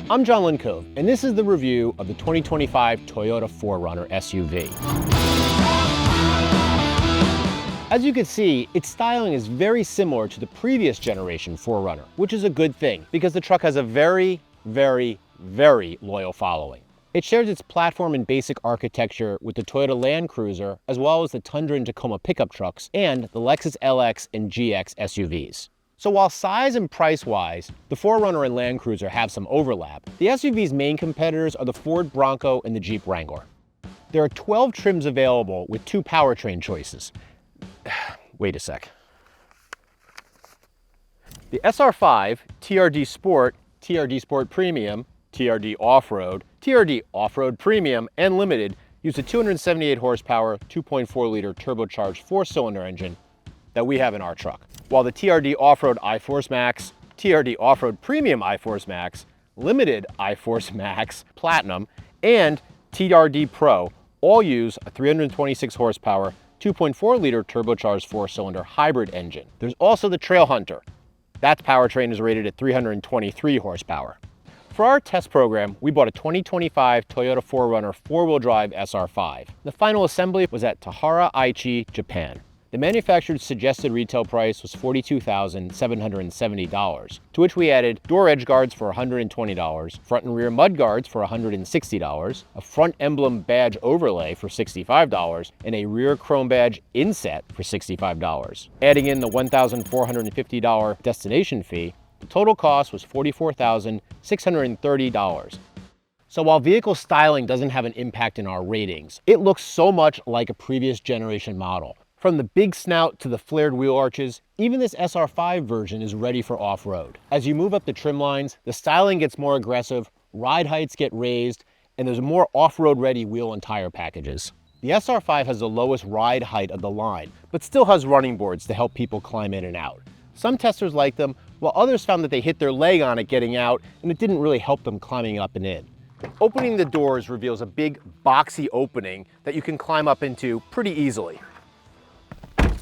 I'm John Lincove, and this is the review of the 2025 Toyota 4Runner SUV. As you can see, its styling is very similar to the previous generation 4Runner, which is a good thing because the truck has a very, very, very loyal following. It shares its platform and basic architecture with the Toyota Land Cruiser, as well as the Tundra and Tacoma pickup trucks and the Lexus LX and GX SUVs. So while size and price-wise, the 4Runner and Land Cruiser have some overlap, the SUV's main competitors are the Ford Bronco and the Jeep Wrangler. There are 12 trims available with 2 powertrain choices. Wait a sec. The SR5, TRD Sport, TRD Sport Premium, TRD Off-Road, TRD Off-Road Premium, and Limited use a 278 horsepower, 2.4-liter turbocharged 4-cylinder engine that we have in our truck. While the TRD Off-Road iForce Max, TRD Off-Road Premium iForce Max, Limited iForce Max Platinum, and TRD Pro all use a 326 horsepower, 2.4-liter turbocharged 4-cylinder hybrid engine. There's also the Trail Hunter. That powertrain is rated at 323 horsepower. For our test program, we bought a 2025 Toyota 4Runner 4-wheel drive SR5. The final assembly was at Tahara Aichi, Japan. The manufacturer's suggested retail price was $42,770, to which we added door edge guards for $120, front and rear mud guards for $160, a front emblem badge overlay for $65, and a rear chrome badge inset for $65. Adding in the $1,450 destination fee, the total cost was $44,630. So while vehicle styling doesn't have an impact in our ratings, it looks so much like a previous generation model. From the big snout to the flared wheel arches, even this SR5 version is ready for off-road. As you move up the trim lines, the styling gets more aggressive, ride heights get raised, and there's more off-road ready wheel and tire packages. The SR5 has the lowest ride height of the line, but still has running boards to help people climb in and out. Some testers like them, while others found that they hit their leg on it getting out, and it didn't really help them climbing up and in. Opening the doors reveals a big boxy opening that you can climb up into pretty easily.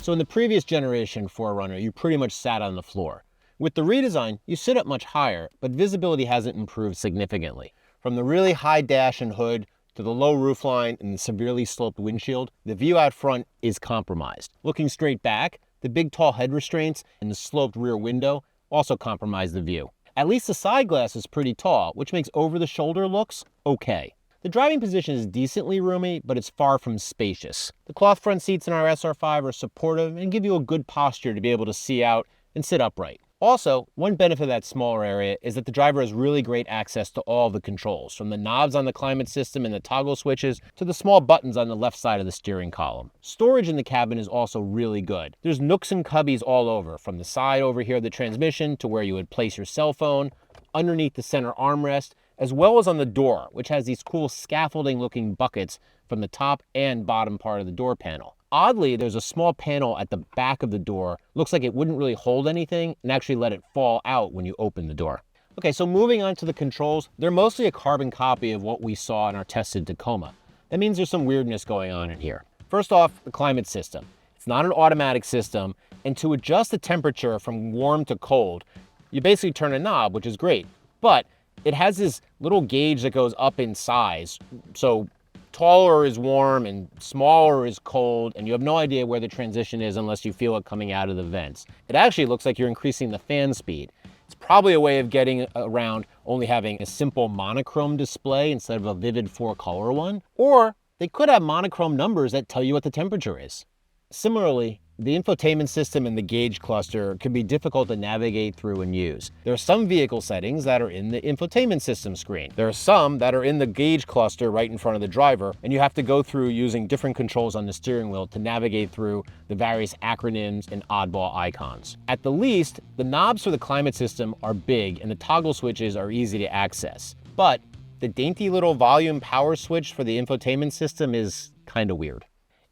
So in the previous generation 4Runner, you pretty much sat on the floor. With the redesign, you sit up much higher, but visibility hasn't improved significantly. From the really high dash and hood to the low roofline and the severely sloped windshield, the view out front is compromised. Looking straight back, the big tall head restraints and the sloped rear window also compromise the view. At least the side glass is pretty tall, which makes over-the-shoulder looks okay. The driving position is decently roomy, but it's far from spacious. The cloth front seats in our SR5 are supportive and give you a good posture to be able to see out and sit upright. Also, one benefit of that smaller area is that the driver has really great access to all the controls, from the knobs on the climate system and the toggle switches to the small buttons on the left side of the steering column. Storage in the cabin is also really good. There's nooks and cubbies all over, from the side over here of the transmission to where you would place your cell phone, underneath the center armrest, as well as on the door, which has these cool scaffolding looking buckets from the top and bottom part of the door panel. Oddly, there's a small panel at the back of the door. Looks like it wouldn't really hold anything and actually let it fall out when you open the door. Okay, so moving on to the controls, they're mostly a carbon copy of what we saw in our tested Tacoma. That means there's some weirdness going on in here. First off, the climate system. It's not an automatic system, and to adjust the temperature from warm to cold, you basically turn a knob, which is great, but it has this little gauge that goes up in size. So taller is warm and smaller is cold, and you have no idea where the transition is unless you feel it coming out of the vents. It actually looks like you're increasing the fan speed. It's probably a way of getting around only having a simple monochrome display instead of a vivid 4-color one. Or they could have monochrome numbers that tell you what the temperature is. Similarly, the infotainment system and the gauge cluster can be difficult to navigate through and use. There are some vehicle settings that are in the infotainment system screen. There are some that are in the gauge cluster right in front of the driver, and you have to go through using different controls on the steering wheel to navigate through the various acronyms and oddball icons. At the least, the knobs for the climate system are big and the toggle switches are easy to access. But the dainty little volume power switch for the infotainment system is kind of weird.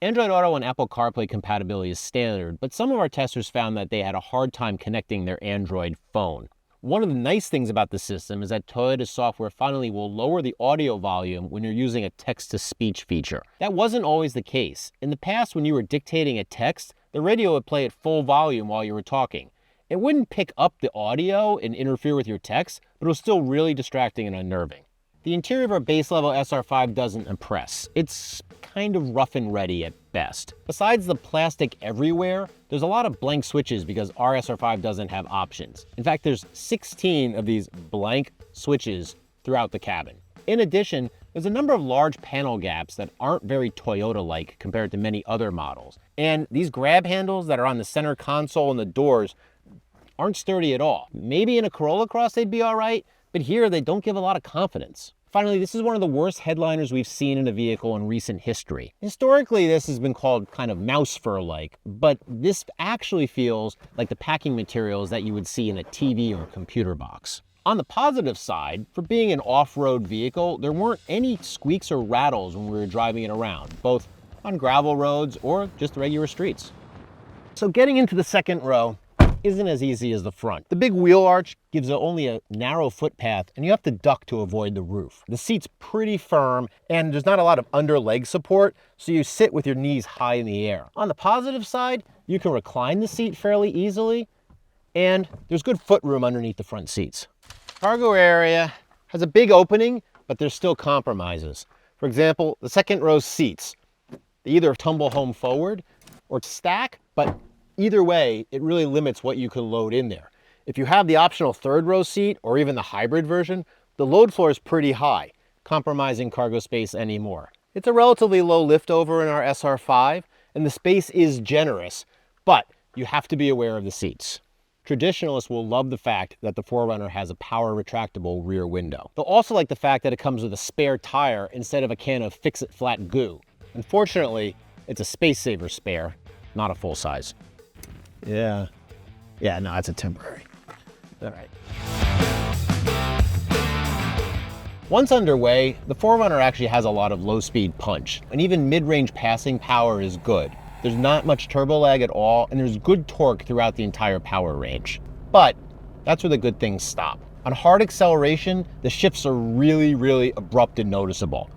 Android Auto and Apple CarPlay compatibility is standard, but some of our testers found that they had a hard time connecting their Android phone. One of the nice things about the system is that Toyota's software finally will lower the audio volume when you're using a text-to-speech feature. That wasn't always the case. In the past, when you were dictating a text, the radio would play at full volume while you were talking. It wouldn't pick up the audio and interfere with your text, but it was still really distracting and unnerving. The interior of our base level SR5 doesn't impress. It's kind of rough and ready at best. Besides the plastic everywhere, there's a lot of blank switches because our SR5 doesn't have options. In fact, there's 16 of these blank switches throughout the cabin. In addition, there's a number of large panel gaps that aren't very Toyota-like compared to many other models. And these grab handles that are on the center console and the doors aren't sturdy at all. Maybe in a Corolla Cross they'd be all right, but here they don't give a lot of confidence. Finally, this is one of the worst headliners we've seen in a vehicle in recent history. Historically, this has been called kind of mouse fur-like, but this actually feels like the packing materials that you would see in a TV or a computer box. On the positive side, for being an off-road vehicle, there weren't any squeaks or rattles when we were driving it around, both on gravel roads or just regular streets. So getting into the second row isn't as easy as the front. The big wheel arch gives only a narrow footpath and you have to duck to avoid the roof. The seat's pretty firm and there's not a lot of under leg support, so you sit with your knees high in the air. On the positive side, you can recline the seat fairly easily and there's good foot room underneath the front seats. Cargo area has a big opening, but there's still compromises. For example, the second row seats, they either tumble home forward or stack, but either way, it really limits what you can load in there. If you have the optional third row seat or even the hybrid version, the load floor is pretty high, compromising cargo space anymore. It's a relatively low liftover in our SR5, and the space is generous, but you have to be aware of the seats. Traditionalists will love the fact that the 4Runner has a power retractable rear window. They'll also like the fact that it comes with a spare tire instead of a can of fix-it-flat goo. Unfortunately, it's a space saver spare, not a full size. Yeah, no, it's a temporary. All right. Once underway, the 4Runner actually has a lot of low-speed punch, and even mid-range passing power is good. There's not much turbo lag at all, and there's good torque throughout the entire power range. But that's where the good things stop. On hard acceleration, the shifts are really abrupt and noticeable.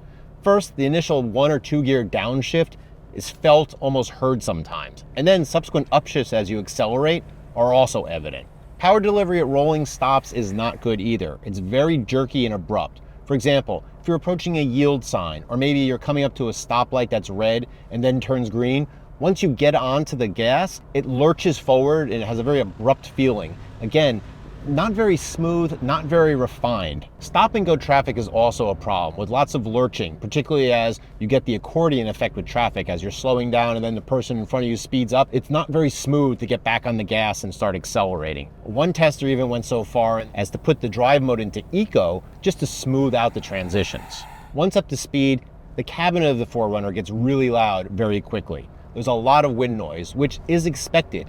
First, the initial 1 or 2 gear downshift is felt, almost heard sometimes. And then subsequent upshifts as you accelerate are also evident. Power delivery at rolling stops is not good either. It's very jerky and abrupt. For example, if you're approaching a yield sign, or maybe you're coming up to a stoplight that's red and then turns green, once you get onto the gas, it lurches forward and it has a very abrupt feeling. Again, not very smooth, not very refined. Stop and go traffic is also a problem with lots of lurching, particularly as you get the accordion effect with traffic as you're slowing down and then the person in front of you speeds up. It's not very smooth to get back on the gas and start accelerating. One tester even went so far as to put the drive mode into eco just to smooth out the transitions. Once up to speed, the cabin of the 4Runner gets really loud very quickly. There's a lot of wind noise, which is expected.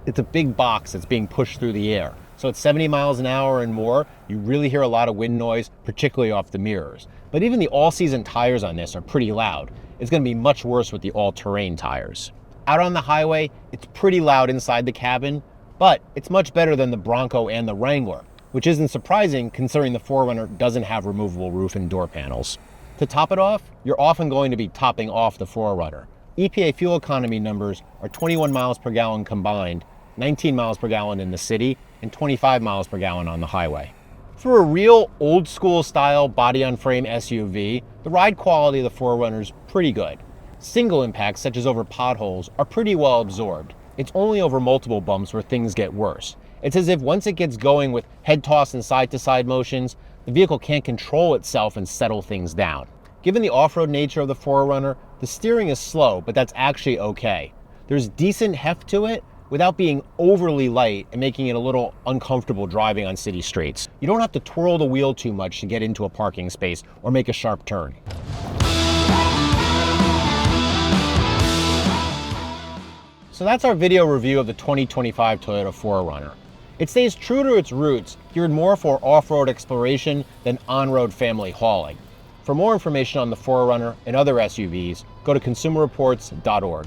It's a big box that's being pushed through the air. So at 70 miles an hour and more, you really hear a lot of wind noise, particularly off the mirrors. But even the all-season tires on this are pretty loud. It's going to be much worse with the all-terrain tires. Out on the highway, it's pretty loud inside the cabin, but it's much better than the Bronco and the Wrangler, which isn't surprising considering the 4Runner doesn't have removable roof and door panels. To top it off, you're often going to be topping off the 4Runner. EPA fuel economy numbers are 21 miles per gallon combined, 19 miles per gallon in the city, and 25 miles per gallon on the highway. For a real old school style body on frame SUV, the ride quality of the 4Runner is pretty good. Single impacts, such as over potholes, are pretty well absorbed. It's only over multiple bumps where things get worse. It's as if once it gets going with head toss and side to side motions, the vehicle can't control itself and settle things down. Given the off-road nature of the 4Runner, the steering is slow, but that's actually okay. There's decent heft to it without being overly light and making it a little uncomfortable driving on city streets. You don't have to twirl the wheel too much to get into a parking space or make a sharp turn. So that's our video review of the 2025 Toyota 4Runner. It stays true to its roots, geared more for off-road exploration than on-road family hauling. For more information on the 4Runner and other SUVs, go to consumerreports.org.